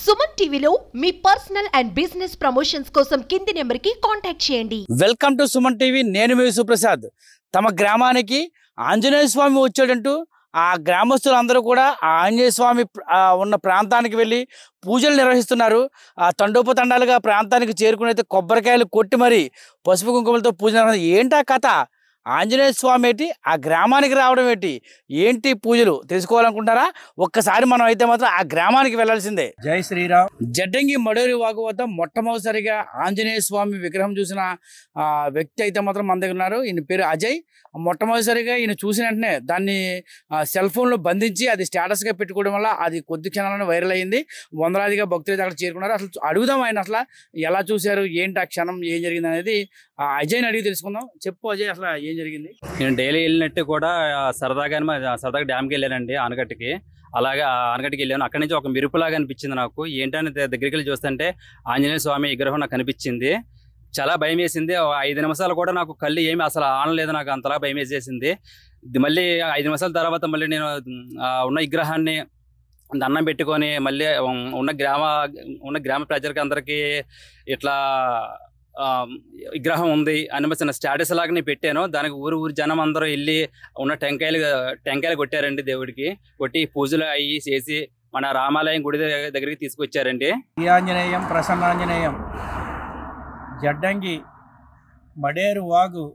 సుమన్ టీవీలో మీ personal and business promotions కోసం కింది నెంబర్కి కాంటాక్ట్ చేయండి. Welcome to Suman TV. నేను మీ సుప్రసాద్. తమ గ్రామానికి ఆంజనేయ స్వామి వచ్చాడంటూ ఆ గ్రామస్తులందరూ కూడా ఆ ఆంజనేయ స్వామి ఉన్న ప్రాంతానికి వెళ్ళి పూజలు నిర్వహిస్తున్నారు. ఆ తండోపతండాలుగా ప్రాంతానికి చేరుకుని అయితే కొబ్బరికాయలు కొట్టి మరి పసుపు కుంకుమలతో పూజ ఏంటా కథ? ఆంజనేయ స్వామి ఏంటి, ఆ గ్రామానికి రావడం ఏంటి, ఏంటి పూజలు తెలుసుకోవాలనుకుంటారా? ఒక్కసారి మనం అయితే మాత్రం ఆ గ్రామానికి వెళ్ళాల్సిందే. జై శ్రీరామ్. జడ్డంగి మడేరు వాగు వద్ద మొట్టమొదటిసారిగా ఆంజనేయ స్వామి విగ్రహం చూసిన వ్యక్తి అయితే మాత్రం మన దగ్గర ఉన్నారు. ఈయన పేరు అజయ్. మొట్టమొదటిసారిగా ఈయన చూసిన వెంటనే దాన్ని సెల్ ఫోన్లో బంధించి అది స్టేటస్గా పెట్టుకోవడం వల్ల అది కొద్ది క్షణాలను వైరల్ అయ్యింది. వందలాదిగా భక్తులు అయితే అక్కడ చేరుకున్నారు. అసలు అడుగుదాం ఆయన అసలు ఎలా చూశారు, ఏంటి ఆ క్షణం, ఏం జరిగింది అనేది అజయ్ని అడిగి తెలుసుకుందాం. చెప్పు అజయ్, అసలు ఏం జరిగింది? నేను డైలీ వెళ్ళినట్టు కూడా సరదాగా డ్యామ్కి వెళ్ళానండి, ఆనకట్టుకి. అలాగే ఆనకట్టుకి వెళ్ళాను. అక్కడి నుంచి ఒక మెరుపులాగా అనిపించింది నాకు. ఏంటని దగ్గరికి వెళ్ళి చూస్తుంటే ఆంజనేయ స్వామి విగ్రహం నాకు కనిపించింది. చాలా భయం వేసింది. 5 నిమిషాలు కూడా నాకు కళ్ళు ఏమి అసలు ఆనలేదు. నాకు అంతలా భయం వేసేసింది. మళ్ళీ 5 నిమిషాల తర్వాత మళ్ళీ నేను ఉన్న విగ్రహాన్ని దండం పెట్టుకొని మళ్ళీ ఉన్న గ్రామ ప్రజలకి అందరికీ ఇట్లా విగ్రహం ఉంది అనిపించిన స్టేటస్ లాగా నేను పెట్టాను. దానికి ఊరు జనం అందరూ వెళ్ళి ఉన్న టెంకాయలు కొట్టారండి. దేవుడికి కొట్టి పూజలు అయ్యి చేసి మన రామాలయం గుడి దగ్గరికి తీసుకొచ్చారండి. ఈ ఆంజనేయం ప్రసన్నాంజనేయం. జడ్డంగి మడేరు వాగు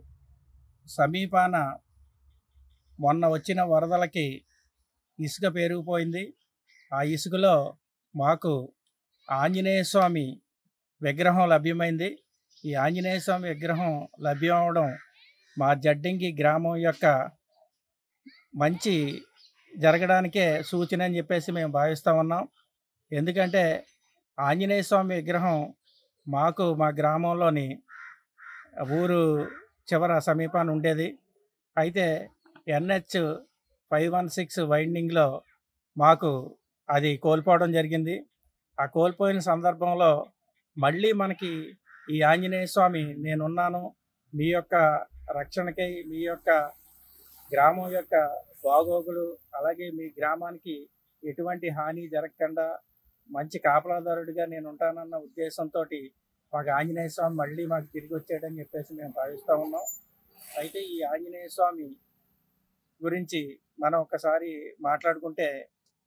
సమీపాన మొన్న వచ్చిన వరదలకి ఇసుక పెరిగిపోయింది. ఆ ఇసుకలో మాకు ఆంజనేయ స్వామి విగ్రహం లభ్యమైంది. ఈ ఆంజనేయ స్వామి విగ్రహం లభ్యం అవడం మా జడ్డంగి గ్రామం యొక్క మంచి జరగడానికే సూచన అని చెప్పేసి మేము భావిస్తూ ఉన్నాం. ఎందుకంటే ఆంజనేయ స్వామి విగ్రహం మాకు మా గ్రామంలోని ఊరు చివర సమీపాన్ని ఉండేది. అయితే NH 516 వైండింగ్లో మాకు అది కోల్పోవడం జరిగింది. ఆ కోల్పోయిన సందర్భంలో మళ్ళీ మనకి ఈ ఆంజనేయ స్వామి నేనున్నాను, మీ యొక్క రక్షణకై, మీ యొక్క గ్రామం యొక్క బాగోగులు, అలాగే మీ గ్రామానికి ఎటువంటి హాని జరగకుండా మంచి కాపలాదారుడిగా నేను ఉంటానన్న ఉద్దేశంతో మాకు ఆంజనేయ స్వామి మళ్ళీ మాకు తిరిగి వచ్చాడని చెప్పేసి మేము భావిస్తూ ఉన్నాం. అయితే ఈ ఆంజనేయ స్వామి గురించి మనం ఒకసారి మాట్లాడుకుంటే,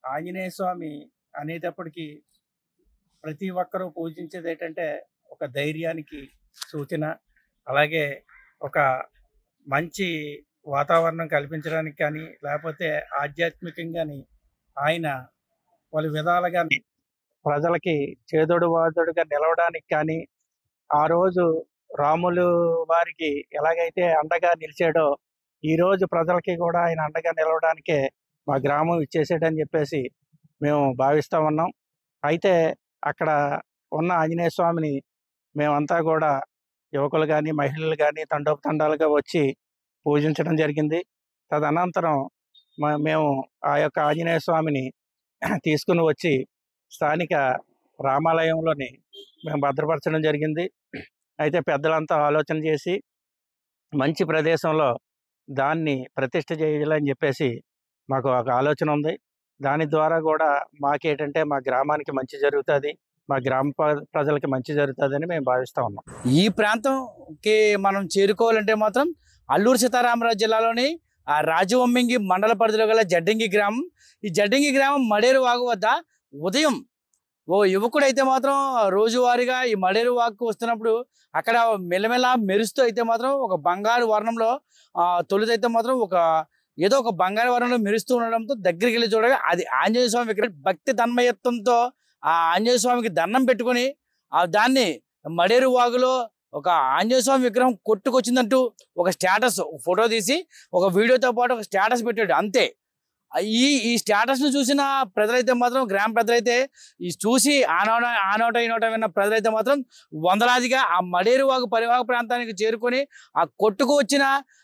ఆంజనేయ స్వామి అనేటప్పటికీ ప్రతి ఒక్కరూ పూజించేది ఏంటంటే ఒక ధైర్యానికి సూచన, అలాగే ఒక మంచి వాతావరణం కల్పించడానికి కానీ, లేకపోతే ఆధ్యాత్మికంగాని ఆయన పలు విధాలుగా ప్రజలకి చేదోడు వాదోడుగా నిలవడానికి కానీ, ఆ రోజు రాములు వారికి ఎలాగైతే అండగా నిలిచాడో ఈరోజు ప్రజలకి కూడా ఆయన అండగా నిలవడానికే మా గ్రామం ఇచ్చేసాడని చెప్పేసి మేము భావిస్తూ ఉన్నాం. అయితే అక్కడ ఉన్న ఆంజనేయ స్వామిని మేమంతా కూడా యువకులు కానీ మహిళలు కానీ తండోపతండాలుగా వచ్చి పూజించడం జరిగింది. తదనంతరం మేము ఆ యొక్క ఆంజనేయ స్వామిని తీసుకుని వచ్చి స్థానిక రామాలయంలోని మేము భద్రపరచడం జరిగింది. అయితే పెద్దలంతా ఆలోచన చేసి మంచి ప్రదేశంలో దాన్ని ప్రతిష్ఠ చేయాలని చెప్పేసి మాకు ఒక ఆలోచన ఉంది. దాని ద్వారా కూడా మాకేంటంటే మా గ్రామానికి మంచి జరుగుతుంది, మా గ్రామ ప్రజలకి మంచి జరుగుతుందని మేము భావిస్తూ ఉన్నాం. ఈ ప్రాంతంకి మనం చేరుకోవాలంటే మాత్రం అల్లూరు సీతారామరాజు జిల్లాలోని ఆ రాజవొమ్మింగి మండల పరిధిలో గల జడ్డంగి గ్రామం. ఈ జడ్డంగి గ్రామం మడేరు వాగు వద్ద ఉదయం ఓ యువకుడు అయితే మాత్రం రోజువారీగా ఈ మడేరు వాగుకు వస్తున్నప్పుడు అక్కడ మెల్లమెల్ల మెరుస్తూ అయితే మాత్రం ఒక బంగారు వర్ణంలో తొలిదైతే మాత్రం ఏదో ఒక బంగారు వర్ణంలో మెరుస్తూ ఉండడంతో దగ్గరికి వెళ్ళి చూడగా అది ఆంజనేయ స్వామి విగ్రహం. భక్తి తన్మయత్వంతో ఆ ఆంజనేయ స్వామికి దండం పెట్టుకొని దాన్ని మడేరు వాగులో ఒక ఆంజనేయ స్వామి విగ్రహం కొట్టుకొచ్చిందంటూ ఒక స్టేటస్, ఫోటో తీసి ఒక వీడియోతో పాటు ఒక స్టేటస్ పెట్టాడు. అంతే. ఈ స్టేటస్ను చూసిన ప్రజలైతే మాత్రం, గ్రామ ప్రజలైతే ఈ చూసి ఆనోట ఈ నోట విన్న ప్రజలైతే మాత్రం వందలాదిగా ఆ మడేరు వాగు పరివాహక ప్రాంతానికి చేరుకొని ఆ కొట్టుకు వచ్చిన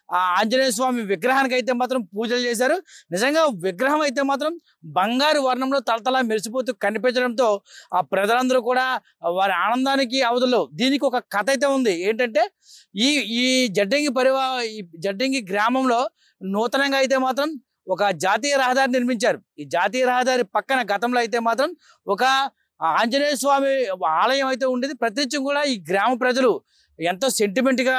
ఆ ఆంజనేయ స్వామి విగ్రహానికి అయితే మాత్రం పూజలు చేశారు. నిజంగా విగ్రహం అయితే మాత్రం బంగారు వర్ణంలో తలతలా మెరిసిపోతూ కనిపించడంతో ఆ ప్రజలందరూ కూడా వారి ఆనందానికి అవధులు. దీనికి ఒక కథ అయితే ఉంది. ఏంటంటే ఈ జడ్డంగి గ్రామంలో నూతనంగా అయితే మాత్రం ఒక జాతీయ రహదారి నిర్మించారు. ఈ జాతీయ రహదారి పక్కన గతంలో అయితే మాత్రం ఒక ఆంజనేయ స్వామి ఆలయం అయితే ఉండేది. ప్రతినిత్యం కూడా ఈ గ్రామ ప్రజలు ఎంతో సెంటిమెంట్గా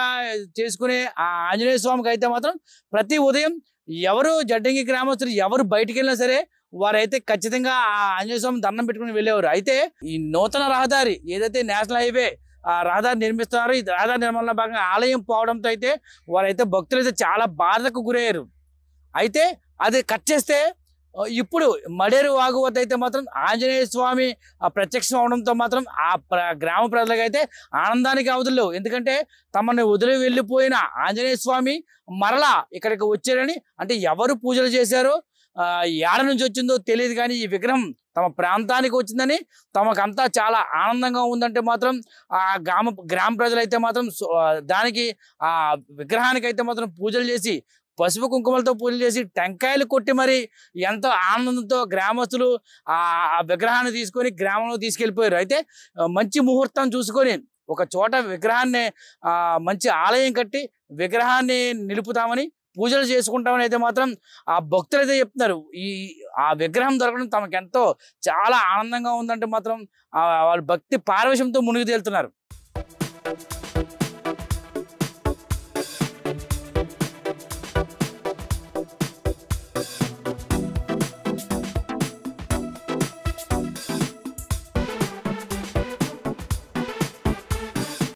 చేసుకునే ఆ ఆంజనేయ స్వామికి అయితే మాత్రం ప్రతి ఉదయం ఎవరు జడ్డంగి గ్రామస్తులు ఎవరు బయటికి వెళ్ళినా సరే వారైతే ఖచ్చితంగా ఆ ఆంజనేయ స్వామి దండం పెట్టుకుని వెళ్ళేవారు. అయితే ఈ నూతన రహదారి ఏదైతే నేషనల్ హైవే ఆ రహదారి నిర్మిస్తున్నారో ఈ రహదారి నిర్మాణంలో భాగంగా ఆలయం పోవడంతో అయితే వారైతే భక్తులు అయితే చాలా బాధకు గురయ్యారు. అయితే అది కట్ చేస్తే ఇప్పుడు మడేరు వాగు వద్ద అయితే మాత్రం ఆంజనేయ స్వామి ప్రత్యక్షం అవడంతో మాత్రం ఆ గ్రామ ప్రజలకైతే ఆనందానికి అవధులు. ఎందుకంటే తమని వదిలి వెళ్ళిపోయిన ఆంజనేయ స్వామి మరలా ఇక్కడికి వచ్చారని, అంటే ఎవరు పూజలు చేశారో ఏడ నుంచి వచ్చిందో తెలియదు కానీ ఈ విగ్రహం తమ ప్రాంతానికి వచ్చిందని తమకంతా చాలా ఆనందంగా ఉందంటే మాత్రం ఆ గ్రామ ప్రజలైతే మాత్రం దానికి ఆ విగ్రహానికి అయితే మాత్రం పూజలు చేసి పసుపు కుంకుమలతో పూజలు చేసి టెంకాయలు కొట్టి మరి ఎంతో ఆనందంతో గ్రామస్తులు ఆ విగ్రహాన్ని తీసుకొని గ్రామంలో తీసుకెళ్ళిపోయారు. అయితే మంచి ముహూర్తం చూసుకొని ఒక చోట విగ్రహాన్ని మంచి ఆలయం కట్టి విగ్రహాన్ని నిలుపుతామని పూజలు చేసుకుంటామని అయితే మాత్రం ఆ భక్తులు అయితే చెప్తున్నారు. ఆ విగ్రహం దొరకడం తమకు ఎంతో చాలా ఆనందంగా ఉందంటే మాత్రం వాళ్ళు భక్తి పారవశ్యంతో మునిగి తేలుతున్నారు.